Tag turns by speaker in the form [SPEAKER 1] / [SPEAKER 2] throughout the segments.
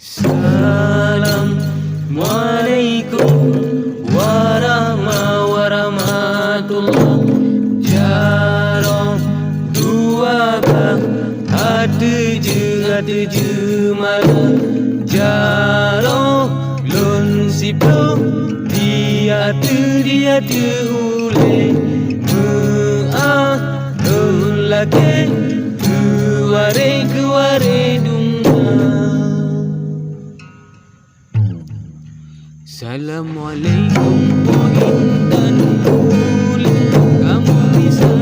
[SPEAKER 1] Assalamualaikum warahmatullah. Jarong dua bang ada je malam. Jarong lun sipro dia ule muah lun lagi kuare dunga. Assalamualaikum po intan ule kamu bisa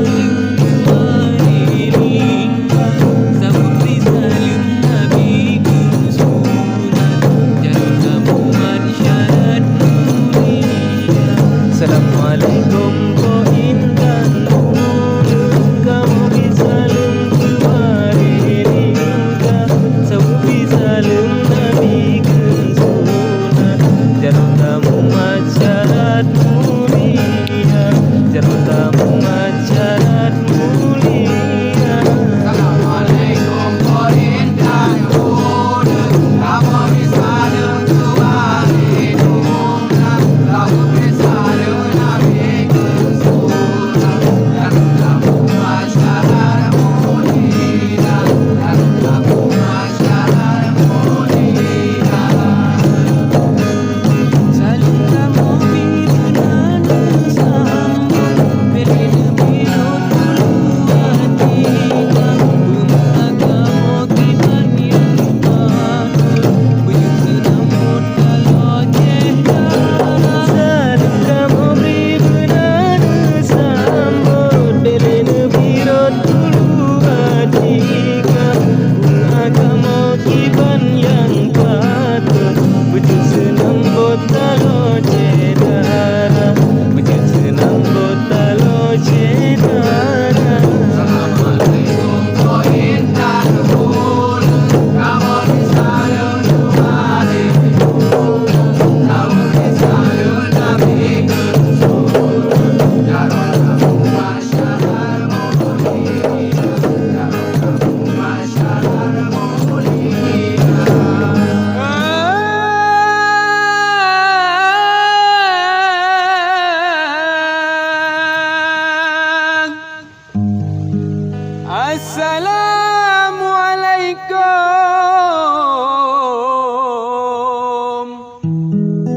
[SPEAKER 1] Assalamualaikum po intan kamu bisa lengkuarika sawi salam nabi kesunat jarang kamu masyarakat mulia jarang kamu masyarakat mulia.
[SPEAKER 2] Assalamualaikum po intan kamu bisa lengkuarika sawi Assalamualaikum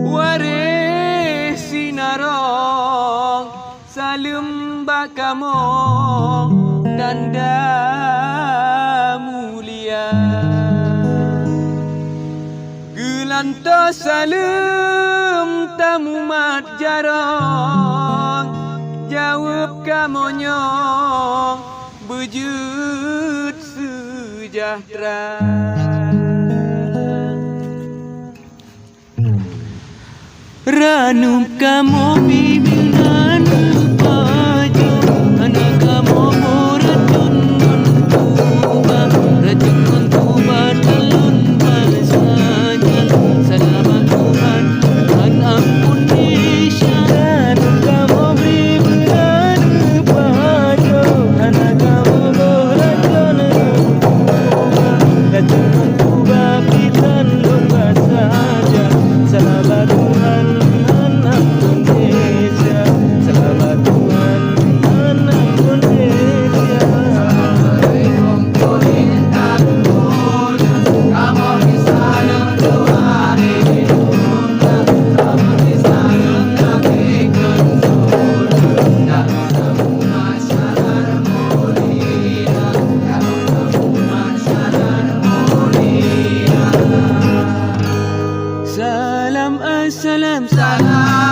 [SPEAKER 2] waris sinarong salim bakamo tanda mulia gelanto salim tamu mat jarong jawab kamonyo bejut sejahtera. Ranum kamu bimbingan paju anak kamu muratun tuba rajin tuba telun basanya selamat Tuhan Tuhan ampun isyarat kamu bimbingan paju anak kamu muratun rajin tuba pitan lumba saja selamat Tuhan salam